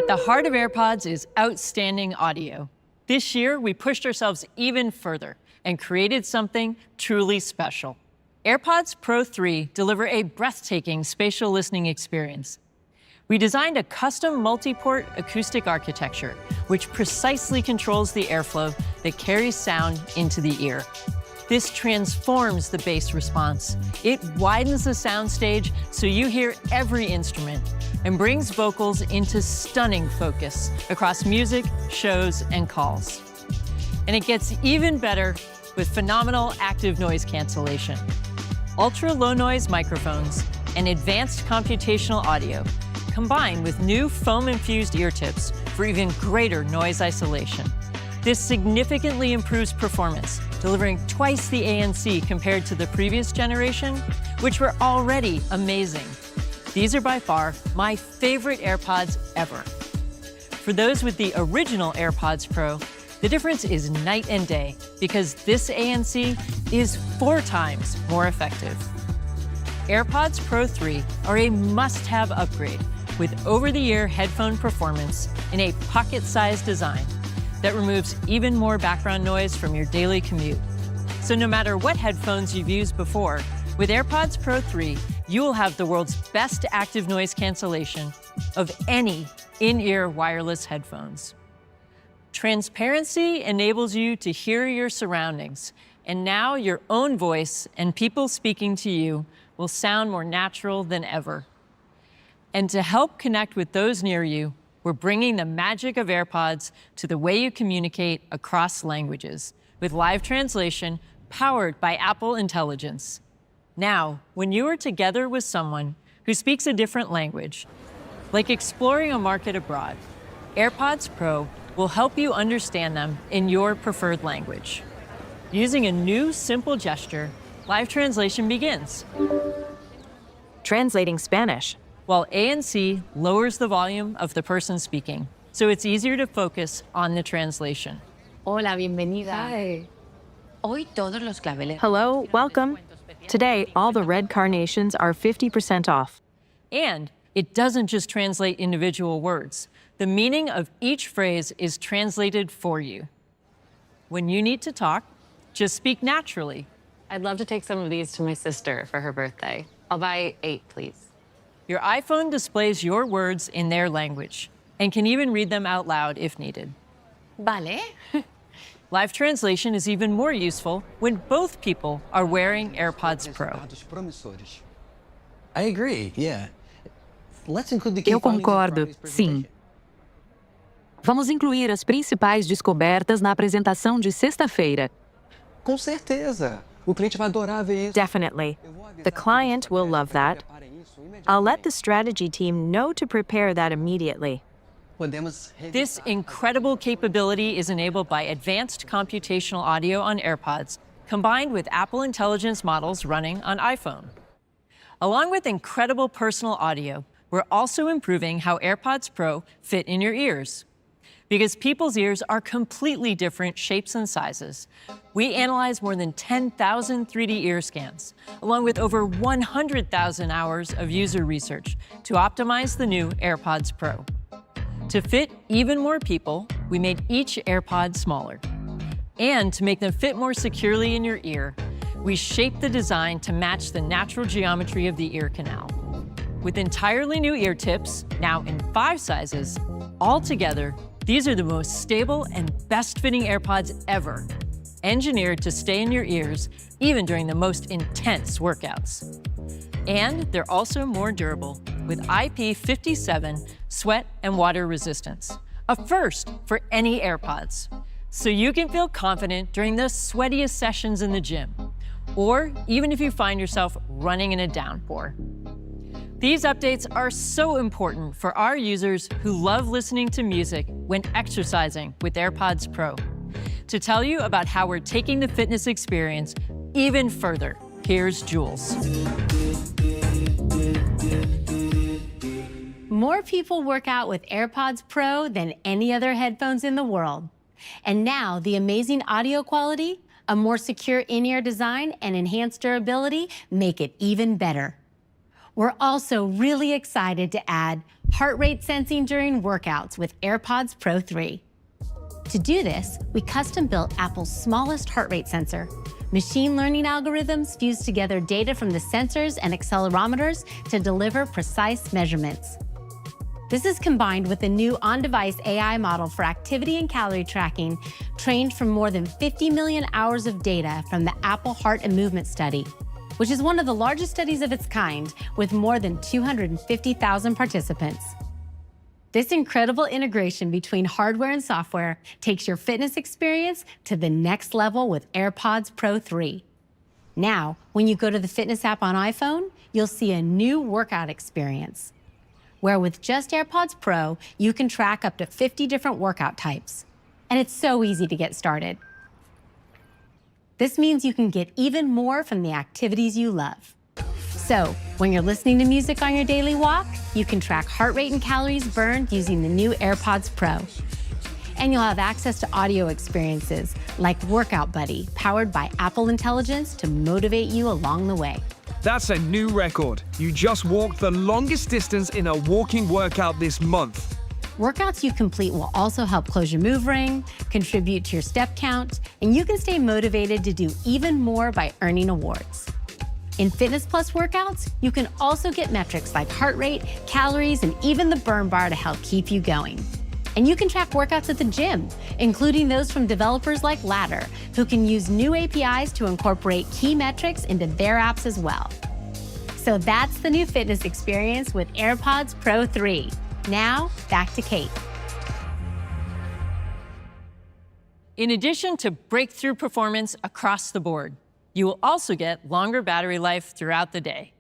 At the heart of AirPods is outstanding audio. This year, we pushed ourselves even further and created something truly special. AirPods Pro 3 deliver a breathtaking spatial listening experience. We designed a custom multi-port acoustic architecture, which precisely controls the airflow that carries sound into the ear. This transforms the bass response. It widens the soundstage so you hear every instrument and brings vocals into stunning focus across music, shows, and calls. And it gets even better with phenomenal active noise cancellation. Ultra-low noise microphones and advanced computational audio combined with new foam-infused ear tips for even greater noise isolation. This significantly improves performance, delivering twice the ANC compared to the previous generation, which were already amazing. These are by far my favorite AirPods ever. For those with the original AirPods Pro, the difference is night and day because this ANC is 4 times more effective. AirPods Pro 3 are a must-have upgrade with over-the-ear headphone performance in a pocket-sized design that removes even more background noise from your daily commute. So no matter what headphones you've used before, with AirPods Pro 3, you will have the world's best active noise cancellation of any in-ear wireless headphones. Transparency enables you to hear your surroundings, and now your own voice and people speaking to you will sound more natural than ever. And to help connect with those near you, we're bringing the magic of AirPods to the way you communicate across languages with live translation powered by Apple Intelligence. Now, when you are together with someone who speaks a different language, like exploring a market abroad, AirPods Pro will help you understand them in your preferred language. Using a new simple gesture, live translation begins. Translating Spanish. While ANC lowers the volume of the person speaking, so it's easier to focus on the translation. Hola, bienvenida. Hi. Hoy todos los claveles. Hello, welcome. Today, all the red carnations are 50% off. And it doesn't just translate individual words. The meaning of each phrase is translated for you. When you need to talk, just speak naturally. I'd love to take some of these to my sister for her birthday. I'll buy 8, please. Your iPhone displays your words in their language and can even read them out loud if needed. Vale. Live translation is even more useful when both people are wearing AirPods Pro. I agree, yeah. Let's include the key Eu findings of concordo, Friday's sim. presentation. Vamos incluir as principais descobertas na apresentação de sexta-feira. Com certeza. O cliente vai adorar ver isso. Definitely. The client will love that. I'll let the strategy team know to prepare that immediately. This incredible capability is enabled by advanced computational audio on AirPods, combined with Apple Intelligence models running on iPhone. Along with incredible personal audio, we're also improving how AirPods Pro fit in your ears. Because people's ears are completely different shapes and sizes, we analyze more than 10,000 3D ear scans, along with over 100,000 hours of user research to optimize the new AirPods Pro. To fit even more people, we made each AirPod smaller. And to make them fit more securely in your ear, we shaped the design to match the natural geometry of the ear canal. With entirely new ear tips, now in 5 sizes, all together, these are the most stable and best-fitting AirPods ever, engineered to stay in your ears even during the most intense workouts. And they're also more durable, with IP57 sweat and water resistance, a first for any AirPods. So you can feel confident during the sweatiest sessions in the gym, or even if you find yourself running in a downpour. These updates are so important for our users who love listening to music when exercising with AirPods Pro. To tell you about how we're taking the fitness experience even further, here's Jules. More people work out with AirPods Pro than any other headphones in the world. And now the amazing audio quality, a more secure in-ear design, and enhanced durability make it even better. We're also really excited to add heart rate sensing during workouts with AirPods Pro 3. To do this, we custom-built Apple's smallest heart rate sensor. Machine learning algorithms fuse together data from the sensors and accelerometers to deliver precise measurements. This is combined with a new on-device AI model for activity and calorie tracking, trained from more than 50 million hours of data from the Apple Heart and Movement Study, which is one of the largest studies of its kind, with more than 250,000 participants. This incredible integration between hardware and software takes your fitness experience to the next level with AirPods Pro 3. Now, when you go to the fitness app on iPhone, you'll see a new workout experience, where with just AirPods Pro, you can track up to 50 different workout types. And it's so easy to get started. This means you can get even more from the activities you love. So, when you're listening to music on your daily walk, you can track heart rate and calories burned using the new AirPods Pro. And you'll have access to audio experiences like Workout Buddy, powered by Apple Intelligence to motivate you along the way. That's a new record. You just walked the longest distance in a walking workout this month. Workouts you complete will also help close your move ring, contribute to your step count, and you can stay motivated to do even more by earning awards. In Fitness Plus workouts, you can also get metrics like heart rate, calories, and even the burn bar to help keep you going. And you can track workouts at the gym, including those from developers like Ladder, who can use new APIs to incorporate key metrics into their apps as well. So that's the new fitness experience with AirPods Pro 3. Now, back to Kate. In addition to breakthrough performance across the board, you will also get longer battery life throughout the day.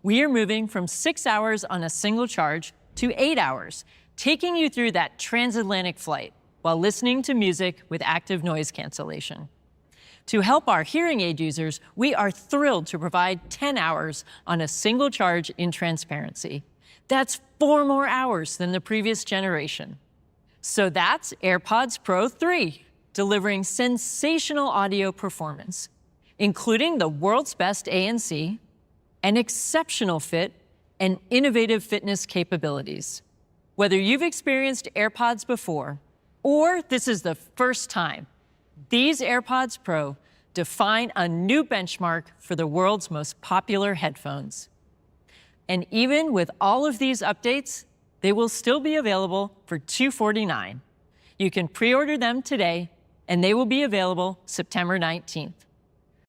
We are moving from 6 hours on a single charge to 8 hours, taking you through that transatlantic flight while listening to music with active noise cancellation. To help our hearing aid users, we are thrilled to provide 10 hours on a single charge in transparency. That's 4 more hours than the previous generation. So that's AirPods Pro 3, delivering sensational audio performance, including the world's best ANC, an exceptional fit, and innovative fitness capabilities. Whether you've experienced AirPods before, or this is the first time, these AirPods Pro define a new benchmark for the world's most popular headphones. And even with all of these updates, they will still be available for $249. You can pre-order them today, and they will be available September 19th.